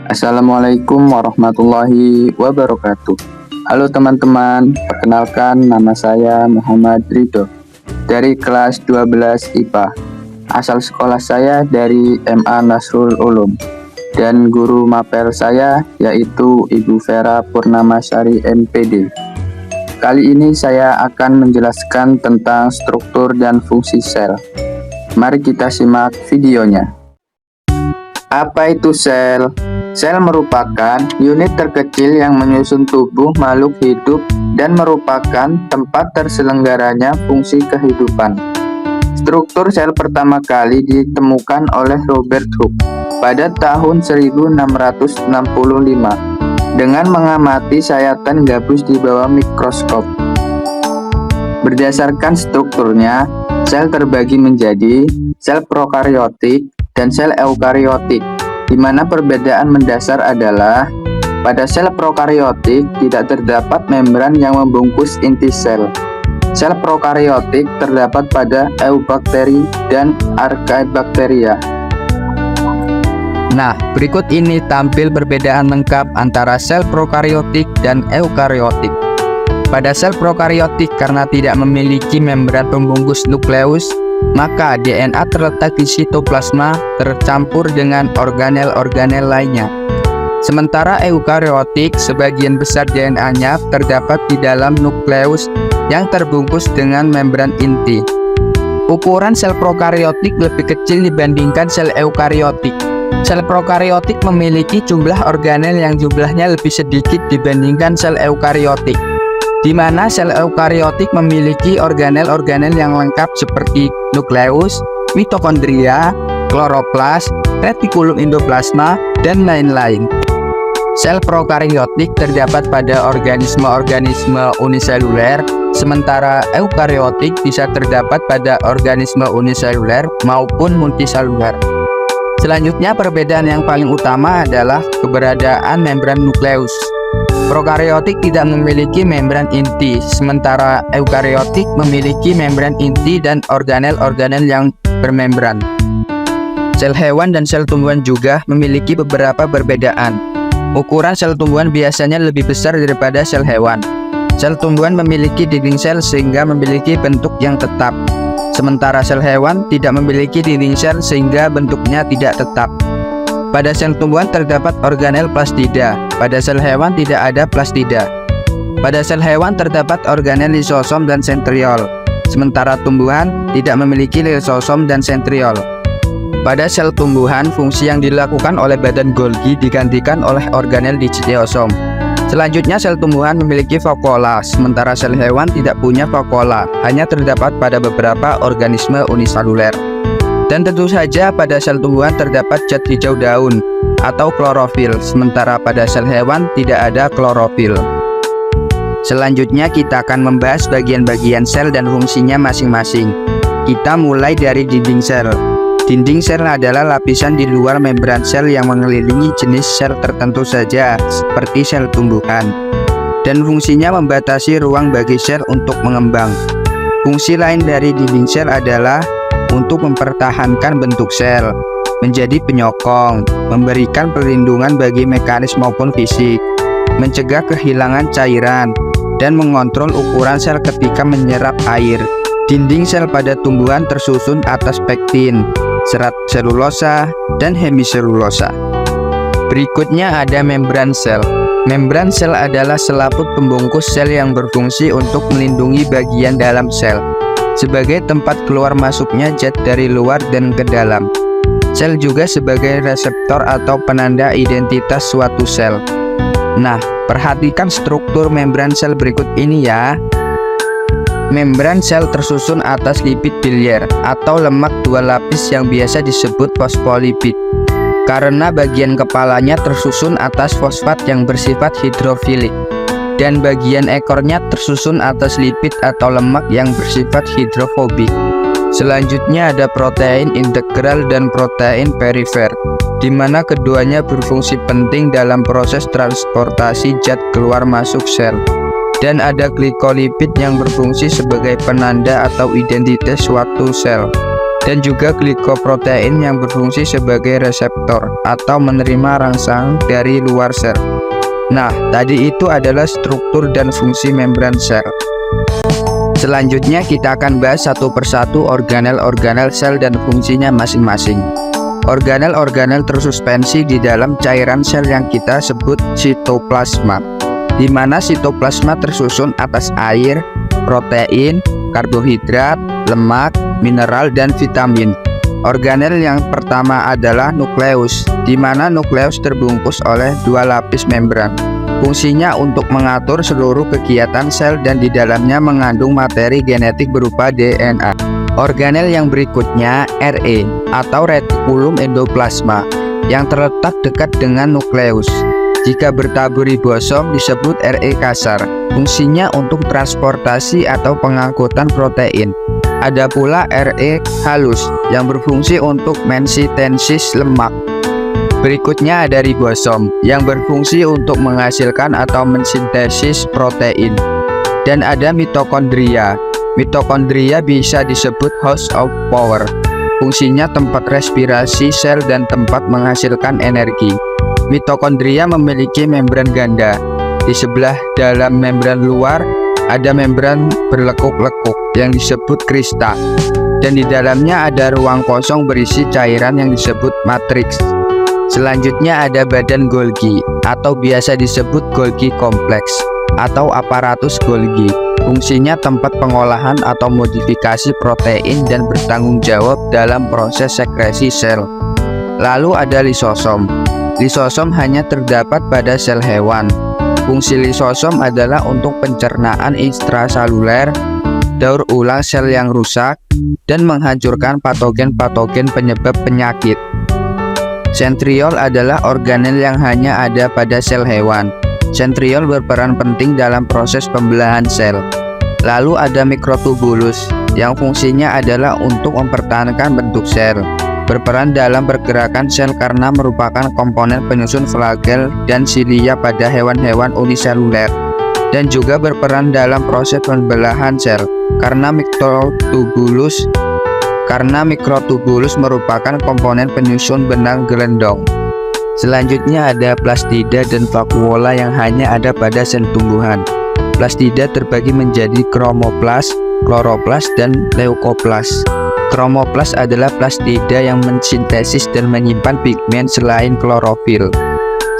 Assalamualaikum warahmatullahi wabarakatuh. Halo teman-teman, perkenalkan nama saya Muhammad Ridho dari kelas 12 IPA. Asal sekolah saya dari MA Nasrul Ulum dan guru mapel saya yaitu Ibu Vera Purnamasari MPD. Kali ini saya akan menjelaskan tentang struktur dan fungsi sel. Mari kita simak videonya. Apa itu sel? Sel merupakan unit terkecil yang menyusun tubuh makhluk hidup dan merupakan tempat terselenggaranya fungsi kehidupan. Struktur sel pertama kali ditemukan oleh Robert Hooke pada tahun 1665 dengan mengamati sayatan gabus di bawah mikroskop. Berdasarkan strukturnya, sel terbagi menjadi sel prokariotik dan sel eukariotik, di mana perbedaan mendasar adalah pada sel prokariotik tidak terdapat membran yang membungkus inti sel. Sel prokariotik terdapat pada eubakteri dan archaebacteria. Nah, berikut ini tampil perbedaan lengkap antara sel prokariotik dan eukariotik. Pada sel prokariotik, karena tidak memiliki membran pembungkus nukleus, maka DNA terletak di sitoplasma tercampur dengan organel-organel lainnya. Sementara eukariotik, sebagian besar DNA-nya terdapat di dalam nukleus yang terbungkus dengan membran inti. Ukuran sel prokariotik lebih kecil dibandingkan sel eukariotik. Sel prokariotik memiliki jumlah organel yang jumlahnya lebih sedikit dibandingkan sel eukariotik, di mana sel eukariotik memiliki organel-organel yang lengkap seperti nukleus, mitokondria, kloroplas, retikulum endoplasma, dan lain-lain. Sel prokariotik terdapat pada organisme-organisme uniseluler, sementara eukariotik bisa terdapat pada organisme uniseluler maupun multiseluler. Selanjutnya, perbedaan yang paling utama adalah keberadaan membran nukleus. Prokariotik tidak memiliki membran inti, sementara eukariotik memiliki membran inti dan organel-organel yang bermembran. Sel hewan dan sel tumbuhan juga memiliki beberapa perbedaan. Ukuran sel tumbuhan biasanya lebih besar daripada sel hewan. Sel tumbuhan memiliki dinding sel sehingga memiliki bentuk yang tetap, sementara sel hewan tidak memiliki dinding sel sehingga bentuknya tidak tetap. Pada sel tumbuhan terdapat organel plastida, pada sel hewan tidak ada plastida. Pada sel hewan terdapat organel lisosom dan sentriol, sementara tumbuhan tidak memiliki lisosom dan sentriol. Pada sel tumbuhan, fungsi yang dilakukan oleh badan Golgi digantikan oleh organel digitosom. Selanjutnya, sel tumbuhan memiliki vakuola, sementara sel hewan tidak punya vakuola, hanya terdapat pada beberapa organisme uniseluler. Dan tentu saja pada sel tumbuhan terdapat zat hijau daun atau klorofil, sementara pada sel hewan tidak ada klorofil. Selanjutnya kita akan membahas bagian-bagian sel dan fungsinya masing-masing. Kita mulai dari dinding sel. Dinding sel adalah lapisan di luar membran sel yang mengelilingi jenis sel tertentu saja, seperti sel tumbuhan. Dan fungsinya membatasi ruang bagi sel untuk mengembang. Fungsi lain dari dinding sel adalah untuk mempertahankan bentuk sel, menjadi penyokong, memberikan perlindungan bagi mekanis maupun fisik, mencegah kehilangan cairan, dan mengontrol ukuran sel ketika menyerap air. Dinding sel pada tumbuhan tersusun atas pektin, serat selulosa, dan hemiselulosa. Berikutnya ada membran sel. Membran sel adalah selaput pembungkus sel yang berfungsi untuk melindungi bagian dalam sel, sebagai tempat keluar masuknya zat dari luar dan ke dalam. Sel juga sebagai reseptor atau penanda identitas suatu sel. Nah, perhatikan struktur membran sel berikut ini ya. Membran sel tersusun atas lipid biliar atau lemak dua lapis yang biasa disebut fosfolipid, karena bagian kepalanya tersusun atas fosfat yang bersifat hidrofilik, dan bagian ekornya tersusun atas lipid atau lemak yang bersifat hidrofobik. Selanjutnya ada protein integral dan protein perifer, di mana keduanya berfungsi penting dalam proses transportasi zat keluar masuk sel. Dan ada glikolipid yang berfungsi sebagai penanda atau identitas suatu sel. dan juga glikoprotein yang berfungsi sebagai reseptor atau menerima rangsang dari luar sel. Nah, tadi itu adalah struktur dan fungsi membran sel. Selanjutnya kita akan bahas satu persatu organel-organel sel dan fungsinya masing-masing. Organel-organel tersuspensi di dalam cairan sel yang kita sebut sitoplasma, di mana sitoplasma tersusun atas air, protein, karbohidrat, lemak, mineral, dan vitamin. Organel yang pertama adalah nukleus, di mana nukleus terbungkus oleh dua lapis membran. Fungsinya untuk mengatur seluruh kegiatan sel dan di dalamnya mengandung materi genetik berupa DNA. Organel yang berikutnya RE atau retikulum endoplasma yang terletak dekat dengan nukleus. Jika bertabur ribosom disebut RE kasar. Fungsinya untuk transportasi atau pengangkutan protein. Ada pula RE halus yang berfungsi untuk mensintesis lemak. Berikutnya ada ribosom yang berfungsi untuk menghasilkan atau mensintesis protein. Dan ada mitokondria. Mitokondria bisa disebut house of power. Fungsinya tempat respirasi sel dan tempat menghasilkan energi. Mitokondria memiliki membran ganda. Di sebelah dalam membran luar ada membran berlekuk-lekuk yang disebut krista. Dan di dalamnya ada ruang kosong berisi cairan yang disebut matriks. Selanjutnya ada badan Golgi atau biasa disebut Golgi kompleks atau aparatus Golgi. Fungsinya tempat pengolahan atau modifikasi protein dan bertanggung jawab dalam proses sekresi sel. Lalu ada lisosom. Lisosom hanya terdapat pada sel hewan. Fungsi lisosom adalah untuk pencernaan intraseluler, daur ulang sel yang rusak, dan menghancurkan patogen-patogen penyebab penyakit. Sentriol adalah organel yang hanya ada pada sel hewan. Sentriol berperan penting dalam proses pembelahan sel. Lalu ada mikrotubulus yang fungsinya adalah untuk mempertahankan bentuk sel, berperan dalam pergerakan sel karena merupakan komponen penyusun flagel dan silia pada hewan-hewan uniseluler, dan juga berperan dalam proses pembelahan sel karena mikrotubulus merupakan komponen penyusun benang gelendong. Selanjutnya ada plastida dan vakuola yang hanya ada pada sel tumbuhan. Plastida terbagi menjadi kromoplas, kloroplas, dan leukoplas. Kromoplas adalah plastida yang mensintesis dan menyimpan pigmen selain klorofil.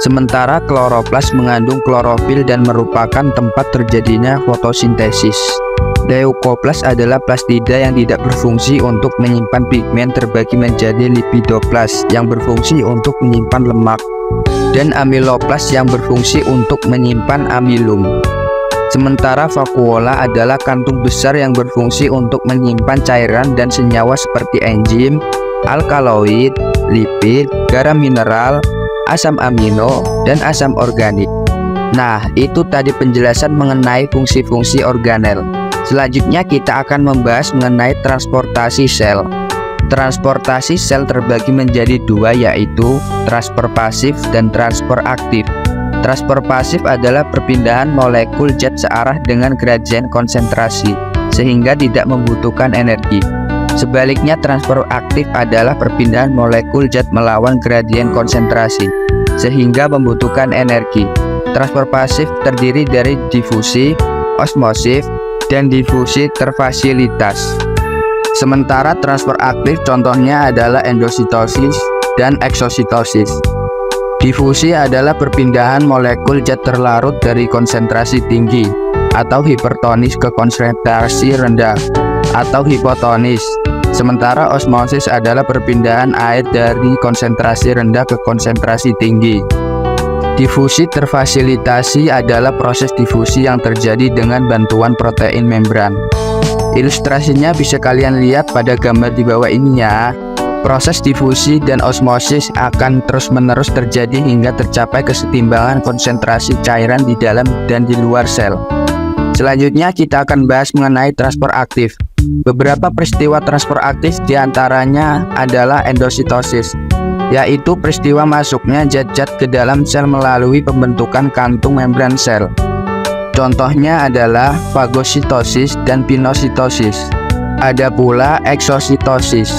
Sementara kloroplas mengandung klorofil dan merupakan tempat terjadinya fotosintesis. Leukoplas adalah plastida yang tidak berfungsi untuk menyimpan pigmen terbagi menjadi lipidoplas yang berfungsi untuk menyimpan lemak, dan amiloplas yang berfungsi untuk menyimpan amilum. Sementara vakuola adalah kantung besar yang berfungsi untuk menyimpan cairan dan senyawa seperti enzim, alkaloid, lipid, garam mineral, asam amino, dan asam organik. Nah, itu tadi penjelasan mengenai fungsi-fungsi organel. Selanjutnya kita akan membahas mengenai transportasi sel. Transportasi sel terbagi menjadi dua, yaitu transfer pasif dan transfer aktif. Transfer pasif adalah perpindahan molekul zat searah dengan gradien konsentrasi, sehingga tidak membutuhkan energi. Sebaliknya, transfer aktif adalah perpindahan molekul zat melawan gradien konsentrasi, sehingga membutuhkan energi. Transfer pasif terdiri dari difusi, osmosis, dan difusi terfasilitas. Sementara transfer aktif contohnya adalah endositosis dan eksositosis. Difusi adalah perpindahan molekul zat terlarut dari konsentrasi tinggi atau hipertonis ke konsentrasi rendah atau hipotonis. Sementara osmosis adalah perpindahan air dari konsentrasi rendah ke konsentrasi tinggi. Difusi terfasilitasi adalah proses difusi yang terjadi dengan bantuan protein membran. Ilustrasinya bisa kalian lihat pada gambar di bawah ini ya. Proses difusi dan osmosis akan terus-menerus terjadi hingga tercapai kesetimbangan konsentrasi cairan di dalam dan di luar sel. Selanjutnya kita akan bahas mengenai transfer aktif. Beberapa peristiwa transfer aktif diantaranya adalah endositosis, yaitu peristiwa masuknya zat-zat ke dalam sel melalui pembentukan kantung membran sel. Contohnya adalah fagositosis dan pinositosis. Ada pula eksositosis.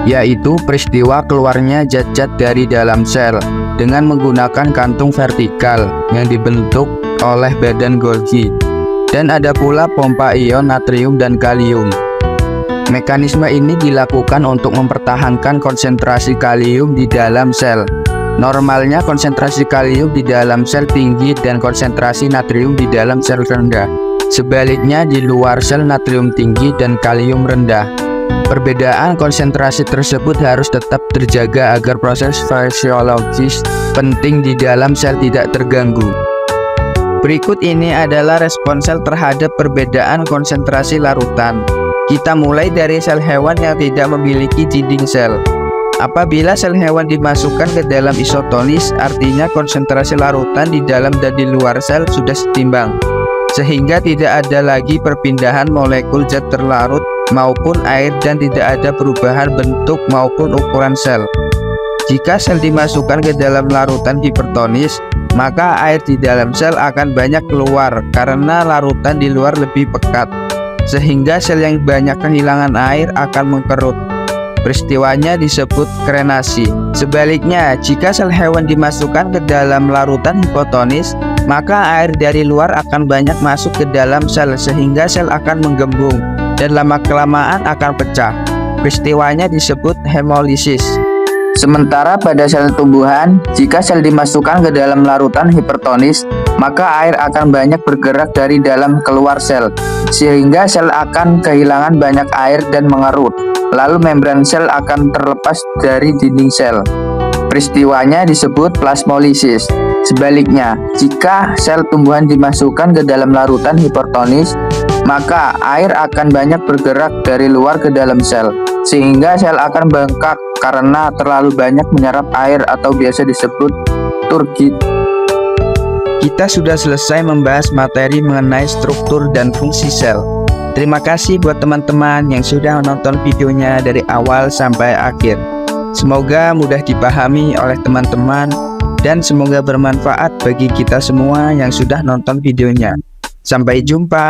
yaitu peristiwa keluarnya zat-zat dari dalam sel dengan menggunakan kantung vertikal yang dibentuk oleh badan Golgi. Dan ada pula pompa ion natrium dan kalium. Mekanisme ini dilakukan untuk mempertahankan konsentrasi kalium di dalam sel. Normalnya konsentrasi kalium di dalam sel tinggi dan konsentrasi natrium di dalam sel rendah. Sebaliknya di luar sel natrium tinggi dan kalium rendah. Perbedaan konsentrasi tersebut harus tetap terjaga agar proses fisiologis penting di dalam sel tidak terganggu. Berikut ini adalah respon sel terhadap perbedaan konsentrasi larutan. Kita mulai dari sel hewan yang tidak memiliki dinding sel. Apabila sel hewan dimasukkan ke dalam isotonis, artinya konsentrasi larutan di dalam dan di luar sel sudah setimbang, sehingga tidak ada lagi perpindahan molekul zat terlarut maupun air dan tidak ada perubahan bentuk maupun ukuran sel. Jika sel dimasukkan ke dalam larutan hipertonis, maka air di dalam sel akan banyak keluar karena larutan di luar lebih pekat, sehingga sel yang banyak kehilangan air akan mengkerut. Peristiwanya disebut krenasi. Sebaliknya, jika sel hewan dimasukkan ke dalam larutan hipotonis, maka air dari luar akan banyak masuk ke dalam sel sehingga sel akan menggembung dan lama-kelamaan akan pecah. Peristiwanya disebut hemolisis. Sementara pada sel tumbuhan, jika sel dimasukkan ke dalam larutan hipertonis, maka air akan banyak bergerak dari dalam keluar sel, sehingga sel akan kehilangan banyak air dan mengerut. Lalu membran sel akan terlepas dari dinding sel. Peristiwanya disebut plasmolisis. Sebaliknya, jika sel tumbuhan dimasukkan ke dalam larutan hipertonis, maka air akan banyak bergerak dari luar ke dalam sel, sehingga sel akan bengkak karena terlalu banyak menyerap air atau biasa disebut turgid. Kita sudah selesai membahas materi mengenai struktur dan fungsi sel. Terima kasih buat teman-teman yang sudah menonton videonya dari awal sampai akhir. Semoga mudah dipahami oleh teman-teman dan semoga bermanfaat bagi kita semua yang sudah nonton videonya. Sampai jumpa.